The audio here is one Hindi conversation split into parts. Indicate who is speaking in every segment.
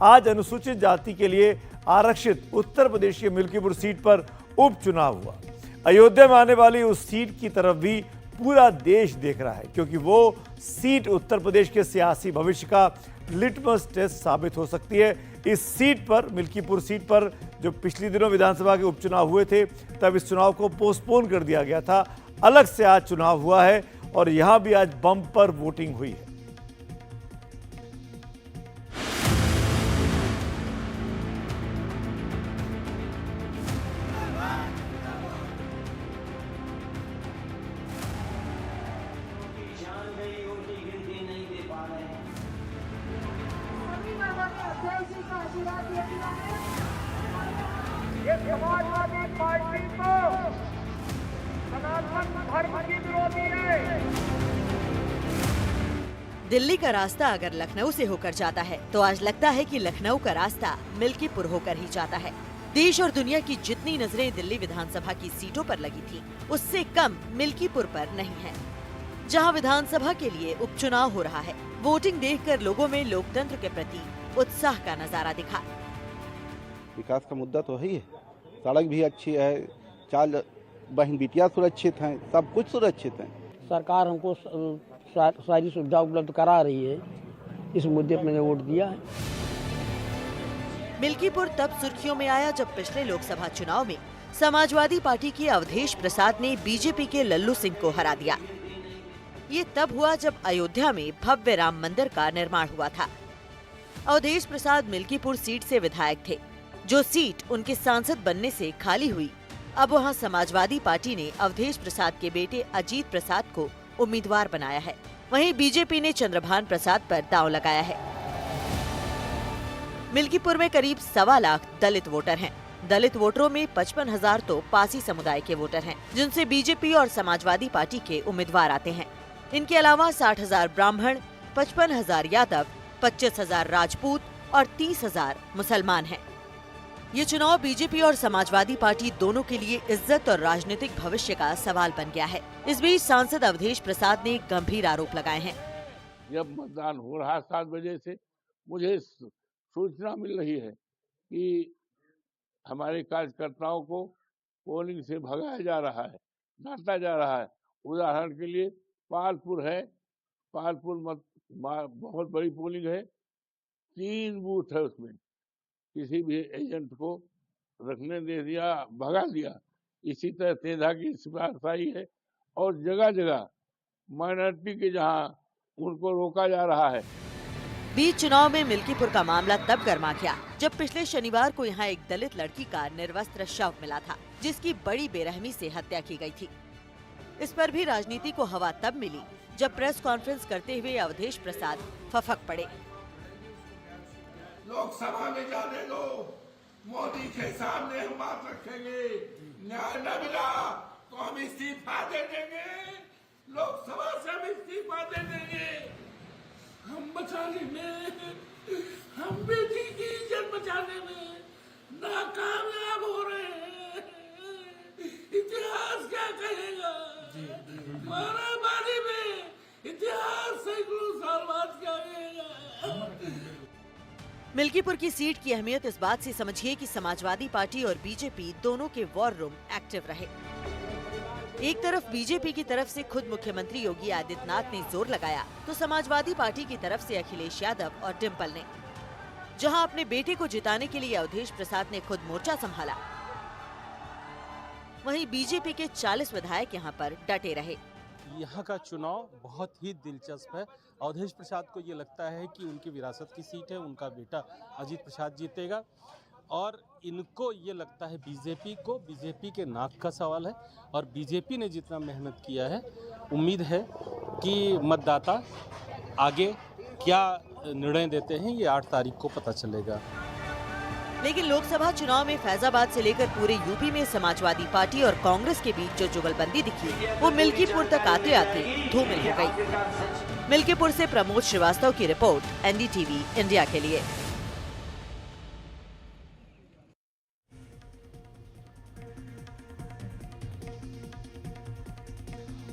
Speaker 1: आज अनुसूचित जाति के लिए आरक्षित उत्तर प्रदेश की मिल्कीपुर सीट पर उपचुनाव हुआ। अयोध्या में आने वाली उस सीट की तरफ भी पूरा देश देख रहा है, क्योंकि वो सीट उत्तर प्रदेश के सियासी भविष्य का लिटमस टेस्ट साबित हो सकती है। इस सीट पर, मिल्कीपुर सीट पर, जो पिछले दिनों विधानसभा के उपचुनाव हुए थे, तब इस चुनाव को पोस्टपोन कर दिया गया था। अलग से आज चुनाव हुआ है और यहां भी आज बम्पर वोटिंग हुई है।
Speaker 2: ये समाजवादी पार्टी को सनातन धर्म की विरोधी है।
Speaker 3: दिल्ली का रास्ता अगर लखनऊ से होकर जाता है तो आज लगता है कि लखनऊ का रास्ता मिल्कीपुर होकर ही जाता है। देश और दुनिया की जितनी नजरें दिल्ली विधानसभा की सीटों पर लगी थी, उससे कम मिल्कीपुर पर नहीं है, जहां विधानसभा के लिए उपचुनाव हो रहा है। वोटिंग देखकर लोगों में लोकतंत्र के प्रति उत्साह का नजारा दिखा।
Speaker 4: विकास का मुद्दा तो है ही है, सड़क भी अच्छी है, चाल बहन बिटिया सुरक्षित हैं, सब कुछ सुरक्षित है।
Speaker 5: सरकार हमको सारी सुविधा उपलब्ध करा रही है, इस मुद्दे पर मैंने वोट दिया है।
Speaker 3: मिल्कीपुर तब सुर्खियों में आया जब पिछले लोकसभा चुनाव में समाजवादी पार्टी के अवधेश प्रसाद ने बीजेपी के लल्लू सिंह को हरा दिया। ये तब हुआ जब अयोध्या में भव्य राम मंदिर का निर्माण हुआ था। अवधेश प्रसाद मिल्कीपुर सीट से विधायक थे, जो सीट उनके सांसद बनने से खाली हुई। अब वहां समाजवादी पार्टी ने अवधेश प्रसाद के बेटे अजीत प्रसाद को उम्मीदवार बनाया है। वहीं बीजेपी ने चंद्रभान प्रसाद पर दांव लगाया है। मिल्कीपुर में करीब 1.25 लाख दलित वोटर हैं। दलित वोटरों में 55,000 तो पासी समुदाय के वोटर हैं, जिनसे बीजेपी और समाजवादी पार्टी के उम्मीदवार आते हैं। इनके अलावा 60,000 ब्राह्मण, 55,000 यादव, 25,000 राजपूत और 30,000 मुसलमान हैं। ये चुनाव बीजेपी और समाजवादी पार्टी दोनों के लिए इज्जत और राजनीतिक भविष्य का सवाल बन गया है। इस बीच सांसद अवधेश प्रसाद ने गंभीर आरोप लगाए हैं।
Speaker 6: जब मतदान हो रहा 7 बजे से मुझे सूचना मिल रही है कि हमारे कार्यकर्ताओं को पोलिंग से भगाया जा रहा है, डांटा जा रहा है। उदाहरण के लिए पालपुर है, पालपुर बहुत बड़ी पोलिंग है, 3 बूथ है, उसमें किसी भी एजेंट को रखने दे दिया, भगा दिया। इसी तरह तेजा की सिपाही है और जगह जगह माइनॉरिटी के जहां उनको रोका जा रहा है।
Speaker 3: बीच चुनाव में मिल्कीपुर का मामला तब गर्मा गया जब पिछले शनिवार को यहाँ एक दलित लड़की का निर्वस्त्र शव मिला था, जिसकी बड़ी बेरहमी से हत्या की गई थी। इस पर भी राजनीति को हवा तब मिली जब प्रेस कॉन्फ्रेंस करते हुए अवधेश प्रसाद फफक पड़े।
Speaker 7: लोकसभा में जाने दो, मोदी के सामने हम बात रखेंगे। न्याय न मिला तो हम इस्तीफा दे देंगे, लोकसभा से हम इस्तीफा दे देंगे। हम बचाने में, हम बेटी की इज्जत बचाने में नाकामयाब हो रहे हैं। इतिहास क्या कहेगा? मारामारी में इतिहास सैकड़ों साल बाद क्या कहेगा?
Speaker 3: मिल्कीपुर की सीट की अहमियत इस बात से समझिए कि समाजवादी पार्टी और बीजेपी दोनों के वॉर रूम एक्टिव रहे। एक तरफ बीजेपी की तरफ से खुद मुख्यमंत्री योगी आदित्यनाथ ने जोर लगाया, तो समाजवादी पार्टी की तरफ से अखिलेश यादव और डिम्पल ने। जहां अपने बेटे को जिताने के लिए अवधेश प्रसाद ने खुद मोर्चा संभाला, वहीं बीजेपी के 40 विधायक यहां पर डटे रहे।
Speaker 8: यहाँ का चुनाव बहुत ही दिलचस्प है। अवधेश प्रसाद को ये लगता है कि उनकी विरासत की सीट है, उनका बेटा अजीत प्रसाद जीतेगा, और इनको ये लगता है बीजेपी के नाक का सवाल है। और बीजेपी ने जितना मेहनत किया है, उम्मीद है कि मतदाता आगे क्या निर्णय देते हैं, ये 8 तारीख को पता चलेगा।
Speaker 3: लेकिन लोकसभा चुनाव में फैजाबाद से लेकर पूरे यूपी में समाजवादी पार्टी और कांग्रेस के बीच जो जुगलबंदी दिखी, वो मिल्कीपुर तक आते आते धूमिल हो गई। मिल्कीपुर से प्रमोद श्रीवास्तव की रिपोर्ट, एनडीटीवी इंडिया के लिए।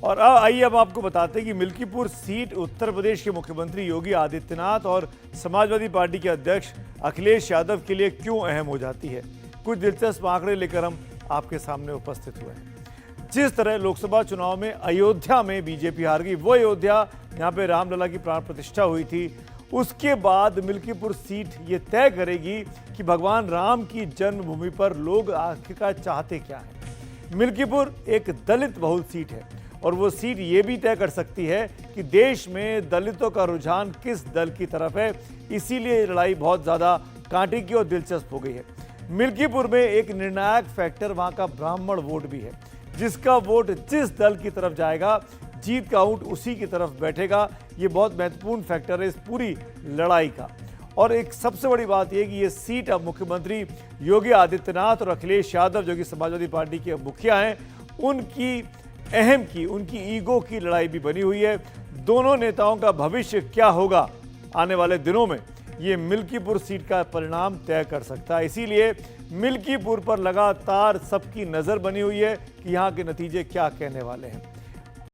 Speaker 1: और आइए अब आपको बताते हैं कि मिल्कीपुर सीट उत्तर प्रदेश के मुख्यमंत्री योगी आदित्यनाथ और समाजवादी पार्टी के अध्यक्ष अखिलेश यादव के लिए क्यों अहम हो जाती है। कुछ दिलचस्प आंकड़े लेकर हम आपके सामने उपस्थित हुए हैं। जिस तरह लोकसभा चुनाव में अयोध्या में बीजेपी हार गई, वो अयोध्या जहां पे रामलला की प्राण प्रतिष्ठा हुई थी, उसके बाद मिल्कीपुर सीट ये तय करेगी कि भगवान राम की जन्मभूमि पर लोग आखिरकार चाहते क्या है। मिल्कीपुर एक दलित बहुल सीट है और वो सीट ये भी तय कर सकती है कि देश में दलितों का रुझान किस दल की तरफ है। इसीलिए ये लड़ाई बहुत ज़्यादा कांटे की और दिलचस्प हो गई है। मिल्कीपुर में एक निर्णायक फैक्टर वहाँ का ब्राह्मण वोट भी है, जिसका वोट जिस दल की तरफ जाएगा जीत का ऊंट उसी की तरफ बैठेगा। ये बहुत महत्वपूर्ण फैक्टर है इस पूरी लड़ाई का। और एक सबसे बड़ी बात यह कि ये सीट अब मुख्यमंत्री योगी आदित्यनाथ और अखिलेश यादव जो कि समाजवादी पार्टी के मुखिया हैं, उनकी ईगो की लड़ाई भी बनी हुई है। दोनों नेताओं का भविष्य क्या होगा आने वाले दिनों में, ये मिल्कीपुर सीट का परिणाम तय कर सकता है। इसीलिए मिल्कीपुर पर लगातार सबकी नज़र बनी हुई है कि यहाँ के नतीजे क्या कहने वाले हैं।